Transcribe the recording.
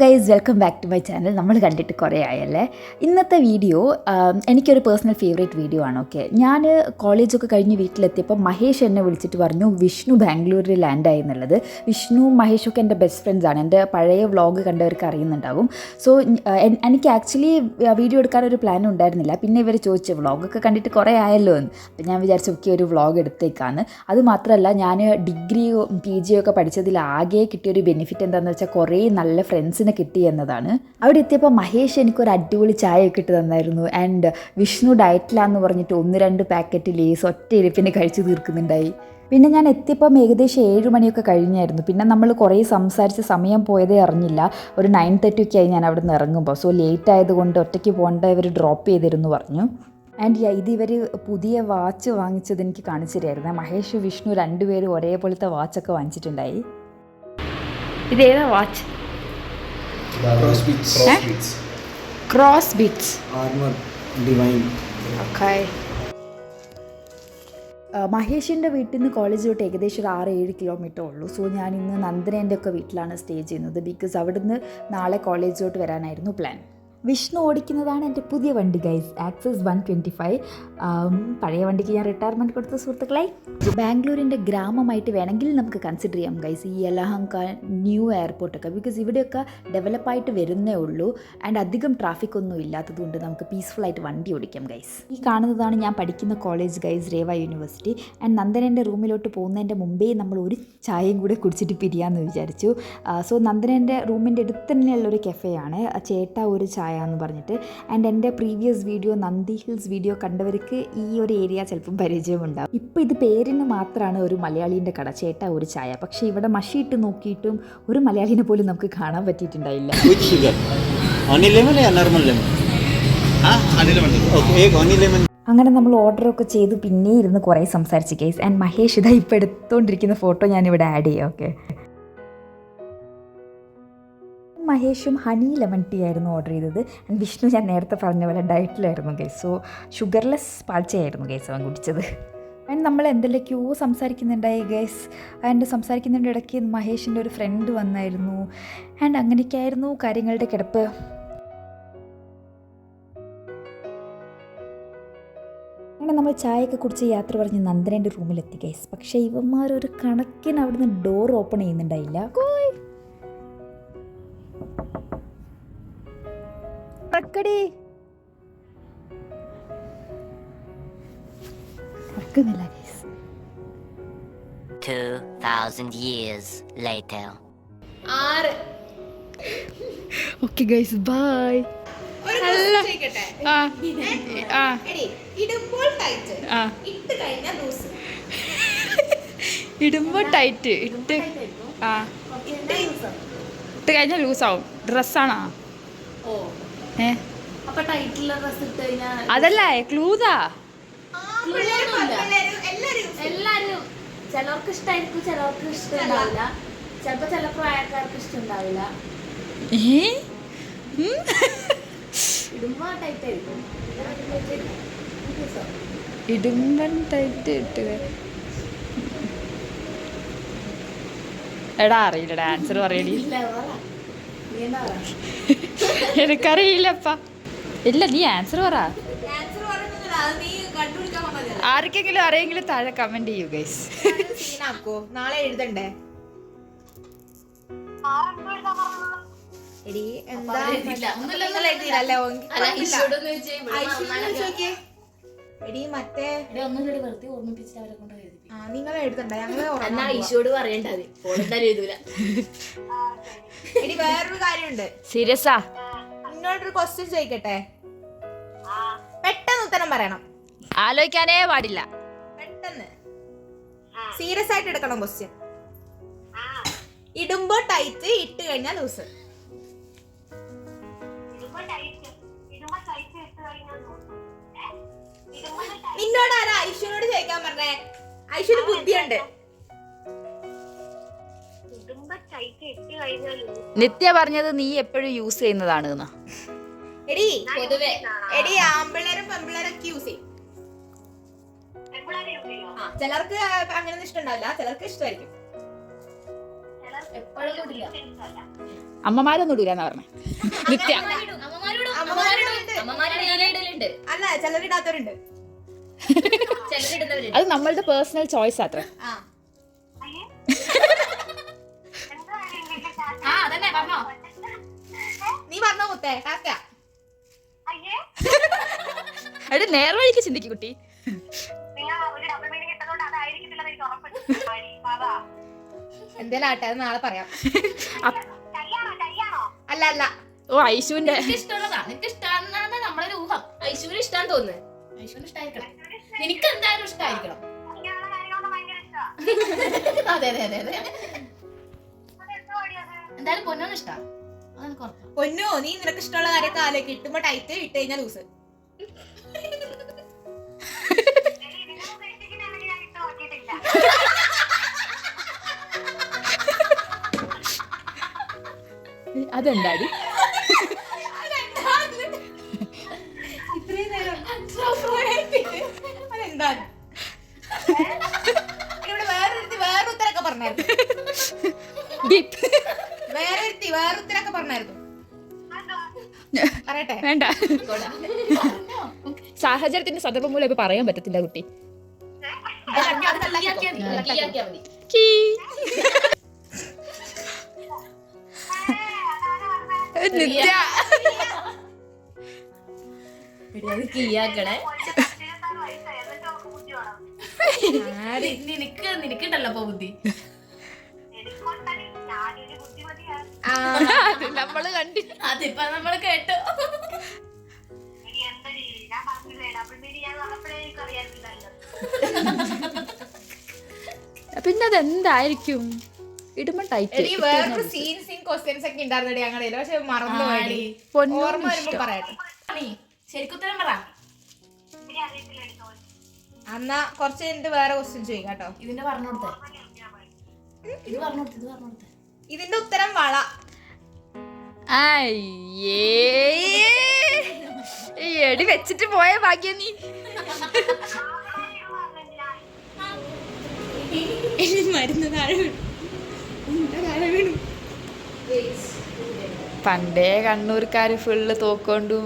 Guys, welcome back to my channel. നമ്മൾ കണ്ടിട്ട് കുറേ ആയല്ലേ. ഇന്നത്തെ വീഡിയോ എനിക്കൊരു പേഴ്സണൽ ഫേവറേറ്റ് വീഡിയോ ആണ്. ഓക്കെ, ഞാൻ കോളേജൊക്കെ കഴിഞ്ഞ് വീട്ടിലെത്തിയപ്പോൾ മഹേഷ് എന്നെ വിളിച്ചിട്ട് പറഞ്ഞു വിഷ്ണു ബാംഗ്ലൂരിൽ ലാൻഡായി എന്നുള്ളത്. വിഷ്ണുവും മഹേഷൊക്കെ എൻ്റെ ബെസ്റ്റ് ഫ്രണ്ട്സാണ്. എൻ്റെ പഴയ വ്ളോഗ് കണ്ടവർക്ക് അറിയുന്നുണ്ടാവും. സോ എനിക്ക് ആക്ച്വലി വീഡിയോ എടുക്കാനൊരു പ്ലാനും ഉണ്ടായിരുന്നില്ല. പിന്നെ ഇവർ ചോദിച്ചു വ്ളോഗൊക്കെ കണ്ടിട്ട് കുറേ ആയല്ലോ എന്ന്. അപ്പം ഞാൻ വിചാരിച്ചു ഒക്കെ ഒരു വ്ളോഗ് എടുത്തേക്കാന്ന്. അത് മാത്രമല്ല, ഞാൻ ഡിഗ്രിയോ PG ഒക്കെ പഠിച്ചതിൽ ആകെ കിട്ടിയൊരു ബെനിഫിറ്റ് എന്താണെന്ന് വെച്ചാൽ കുറേ നല്ല ഫ്രണ്ട്സിനെ കിട്ടി എന്നതാണ്. അവിടെ എത്തിയപ്പോൾ മഹേഷ് എനിക്കൊരു അടിപൊളി ചായയൊക്കെ ഇട്ട് തന്നായിരുന്നു. ആൻഡ് വിഷ്ണു ഡയറ്റിലാന്ന് പറഞ്ഞിട്ട് 1-2 പാക്കറ്റ് ലേസ് ഒറ്റ ഇരിപ്പിന് കഴിച്ചു തീർക്കുന്നുണ്ടായി. പിന്നെ ഞാൻ എത്തിയപ്പം ഏകദേശം 7 മണിയൊക്കെ കഴിഞ്ഞായിരുന്നു. പിന്നെ നമ്മൾ കുറേ സംസാരിച്ച് സമയം പോയതേ അറിഞ്ഞില്ല. ഒരു 9:30 ഒക്കെ ആയി ഞാൻ അവിടെ നിന്ന് ഇറങ്ങുമ്പോൾ. സോ ലേറ്റ് ആയതുകൊണ്ട് ഒറ്റയ്ക്ക് പോകേണ്ട ഇവർ ഡ്രോപ്പ് ചെയ്തിരുന്നു പറഞ്ഞു. ആൻഡ് ഇത് ഇവർ പുതിയ വാച്ച് വാങ്ങിച്ചത് എനിക്ക് കാണിച്ചു തരായിരുന്നു. മഹേഷ് വിഷ്ണു രണ്ടുപേരും ഒരേപോലത്തെ വാച്ചൊക്കെ വാങ്ങിച്ചിട്ടുണ്ടായി. ഇതേതാ watch? Crossbeats Armour Divine. Okay. മഹേഷിൻ്റെ വീട്ടിൽ നിന്ന് കോളേജിലോട്ട് ഏകദേശം ഒരു 6-7 കിലോമീറ്റർ ഉള്ളൂ. സോ ഞാൻ ഇന്ന് നന്ദനേൻ്റെ ഒക്കെ വീട്ടിലാണ് സ്റ്റേ ചെയ്യുന്നത്. ബിക്കോസ് അവിടുന്ന് നാളെ കോളേജിലോട്ട് വരാനായിരുന്നു പ്ലാൻ. വിഷ്ണു ഓടിക്കുന്നതാണ് എൻ്റെ പുതിയ വണ്ടി ഗൈസ്, ആക്സസ് 125. പഴയ വണ്ടിക്ക് ഞാൻ റിട്ടയർമെൻറ്റ് കൊടുത്ത സുഹൃത്തുക്കളെ. ബാംഗ്ലൂരിൻ്റെ ഗ്രാമമായിട്ട് വേണമെങ്കിൽ നമുക്ക് കൺസിഡർ ചെയ്യാം ഗൈസ് ഈ യലഹങ്ക ന്യൂ എയർപോർട്ടൊക്കെ. ബിക്കോസ് ഇവിടെയൊക്കെ ഡെവലപ്പായിട്ട് വരുന്നേ ഉള്ളൂ. ആൻഡ് അധികം ട്രാഫിക് ഒന്നും ഇല്ലാത്തതുകൊണ്ട് നമുക്ക് പീസ്ഫുള്ളായിട്ട് വണ്ടി ഓടിക്കാം ഗൈസ്. ഈ കാണുന്നതാണ് ഞാൻ പഠിക്കുന്ന college guys, Reva university. And നന്ദനേൻ്റെ റൂമിലോട്ട് പോകുന്നതിൻ്റെ മുമ്പേ നമ്മൾ ഒരു ചായയും കൂടെ കുടിച്ചിട്ട് പിരിയാമെന്ന് വിചാരിച്ചു. സോ നന്ദനേൻ്റെ റൂമിൻ്റെ അടുത്ത് തന്നെയുള്ളൊരു കഫേയാണ് ചേട്ടാ ഒരു ചായ എന്ന് പറഞ്ഞിട്ട്. ആൻഡ് എൻ്റെ പ്രീവിയസ് വീഡിയോ നന്ദി ഹിൽസ് വീഡിയോ കണ്ടവർക്ക് ഈ ഒരു ഏരിയ ചിലപ്പം പരിചയമുണ്ടാകും. ഇപ്പോൾ ഇത് പേരിന് മാത്രമാണ് ഒരു മലയാളീൻ്റെ കട ചേട്ടാ ഒരു ചായ. പക്ഷേ ഇവിടെ മഷിയിട്ട് നോക്കിയിട്ടും ഒരു മലയാളീനെ പോലും നമുക്ക് കാണാൻ പറ്റിയിട്ടുണ്ടായില്ല. അങ്ങനെ നമ്മൾ ഓർഡറൊക്കെ ചെയ്ത് പിന്നെ ഇരുന്ന് കുറേ സംസാരിച്ച് കേസ്. ആൻഡ് മഹേഷ് ഇതാ ഇപ്പോൾ എടുത്തുകൊണ്ടിരിക്കുന്ന ഫോട്ടോ ഞാനിവിടെ ആഡ് ചെയ്യാം. ഓക്കെ, മഹേഷും ഹണി ലെമൺ ടീ ആയിരുന്നു ഓർഡർ ചെയ്തത്. ആൻഡ് വിഷ്ണു ഞാൻ നേരത്തെ പറഞ്ഞ പോലെ ഡയറ്റിലായിരുന്നു ഗൈസ്. സോ ഷുഗർലെസ് പാൽച്ചയായിരുന്നു ഗൈസ് അവൻ കുടിച്ചത്. ആൻഡ് നമ്മൾ എന്തെല്ലാമൊക്കെയോ സംസാരിക്കുന്നുണ്ടായി ഗൈസ്. ആൻഡ് സംസാരിക്കുന്നതിൻ്റെ ഇടയ്ക്ക് മഹേഷിൻ്റെ ഒരു ഫ്രണ്ട് വന്നായിരുന്നു. ആൻഡ് അങ്ങനെയൊക്കെയായിരുന്നു കാര്യങ്ങളുടെ കിടപ്പ്. അങ്ങനെ നമ്മൾ ചായയൊക്കെ കുടിച്ച് യാത്ര പറഞ്ഞ് നന്ദനേൻ്റെ റൂമിലെത്തി ഗൈസ്. പക്ഷേ ഇവന്മാരൊരു കണക്കിന് അവിടുന്ന് ഡോർ ഓപ്പൺ ചെയ്യുന്നുണ്ടായില്ല. നടക്കുന്നില്ല guys. 2000 years later. Okay guys, bye. ഇടുമ്പോൾ ടൈറ്റ് ഇട്ട് കഴിഞ്ഞാൽ ലൂസാവും. ഡ്രസ്സാണോ? അതല്ല ക്ലൂതാ. എല്ലാരും ചിലർക്ക് ഇഷ്ടമായിരിക്കും, ചിലർക്ക് ഇഷ്ടമുണ്ടാവില്ല. ചിലപ്പോ ചില പ്രായക്കാർക്ക് ഇഷ്ടമുണ്ടാവില്ല. ഇടുമ്പോ ടൈറ്റ് ആയിരിക്കും. ഇടുമ്പൻ ടൈറ്റ് ഇട്ട് എടാ അറിയില്ലടാ, ആൻസർ പറയടി. എനിക്കറിയില്ലപ്പാ. ഇല്ല, നീ ആൻസർ പറ. ആർക്കെങ്കിലും അറിയെങ്കിലും താഴെ കമന്റ് ചെയ്യൂ ഗൈസ്. നാളെ എഴുതണ്ടേ? നിങ്ങൾ എഴുതണ്ടേ? ഈശോട് പറയണ്ടത്. എടി വേറൊരു കാര്യമുണ്ട്. സീരിയസാ? നിങ്ങളോടൊരു ക്വസ്റ്റ്യൻ ചോദിക്കട്ടെ? പെട്ടെന്ന് ഉത്തരം പറയണം, ആലോചിക്കാനേ പാടില്ല. പെട്ടെന്ന് സീരിയസ് ആയിട്ട് എടുക്കണം ക്വസ്റ്റ്യൻ. ഇടുമ്പോ ടൈറ്റ്, ഇട്ട് കഴിഞ്ഞാൽ ലൂസ്. നിന്നോട് ആരാ ഐശ്വനോട് ചോദിക്കാൻ പറഞ്ഞേ? ഐശ്വര്യ ബുദ്ധിയുണ്ട്. നിത്യ പറഞ്ഞത് നീ എപ്പോഴും യൂസ് ചെയ്യുന്നതാണ് എന്നാ. എടി പൊതുവെ എടി ആമ്പിള്ളേരും പെമ്പിള്ളേരൊക്കെ യൂസ് ചെയ്യും. ആ ചിലർക്ക് അങ്ങനെയൊന്നും ഇഷ്ടമുണ്ടാവില്ല, ചിലർക്ക് ഇഷ്ടമായിരിക്കും. എപ്പോഴും ഇടില്ല. അമ്മമാരൊന്നും ഇടൂലെന്നാ പറഞ്ഞേ നിത്യ. അമ്മമാരുടെ അല്ല ചിലരിടാത്തവരുണ്ട്. ചിലരിടുന്നവരുണ്ട്. അത് നമ്മളുടെ പേഴ്സണൽ ചോയ്സ് അത്ര. ആ ആ അതന്നെ പറഞ്ഞോ. നീ പറഞ്ഞോ മുത്തേ കാക്ക. എടി നേർവഴിക്ക് ചിന്തിക്കും കുട്ടി. എന്തേലും ആട്ടെ, അത് നാളെ പറയാം. അല്ല അല്ല ഓ ഐശുവിന്റെ നിനക്ക് ഇഷ്ടമുള്ളതാ, നിനക്ക് ഇഷ്ടമാണെന്നാണ് നമ്മളൊരു ഊഹം. ഐശുവിന് ഇഷ്ടാന്ന് തോന്നുന്നു. ഐശുവിന് ഇഷ്ടായിരിക്കണം. നിനക്ക് എന്തായാലും ഇഷ്ടായിരിക്കണം. അതെ അതെ അതെ അതെ. എന്തായാലും പൊന്നോന്ന് ഇഷ്ടാ. അതെനിക്ക് ഉറപ്പാ. പൊന്നോ നീ നിനക്ക് ഇഷ്ടമുള്ള കാര്യമൊക്കെ ആലോചിക്കും. ഇട്ടുമ്പോ ടൈറ്റ്, ഇട്ട് കഴിഞ്ഞാൽ ലൂസ്. അതെന്താടി ഇത്രയും നേരം അതെന്താ ഇവിടെ വേറെ ഉത്തരൊക്കെ പറഞ്ഞായിരുന്നു. വേറെ ഉത്തരൊക്കെ പറഞ്ഞായിരുന്നു. പറയട്ടെ വേണ്ട. സാഹചര്യത്തിന്റെ സന്ദർഭം മൂലം ഇപ്പൊ പറയാൻ പറ്റത്തില്ല കുട്ടി. തീയാക്കിയാ മതി. നിത്യ തീയാക്കണേ. നിനക്കുണ്ടല്ലോ ഇപ്പൊ ബുദ്ധി. അത് നമ്മള് കണ്ടി. അതിപ്പോ നമ്മള് കേട്ടു. പിന്നെ അതെന്തായിരിക്കും ഇടുമ്പോ ടൈറ്റ്. എനിക്ക് വേറൊരു സീൻ ക്വസ്റ്റ്യൻസ് ഒക്കെ ഉണ്ടായിരുന്നടി ഞങ്ങളുടെ, പക്ഷെ മറന്നുപോയി. ഓർമ്മ വരുമ്പോ പറയട്ടെ. ശരിക്കുത്തരം പറ. എന്നാ കുറച്ച് കഴിഞ്ഞിട്ട് വേറെ ക്വസ്റ്റ്യൻ ചോദിക്കാം കേട്ടോ. ഇതിന്റെ പറഞ്ഞു കൊടുത്തേ. ഇത് പറഞ്ഞു കൊടുത്തേ. ഇതിന്റെ ഉത്തരം വള. എടി വെച്ചിട്ട് പോയ ഭാഗ്യം നീ. മരുന്ന് താഴെ വീണു. പണ്ടേ കണ്ണൂർക്കാര് ഫുള്ള് തോക്കൊണ്ടും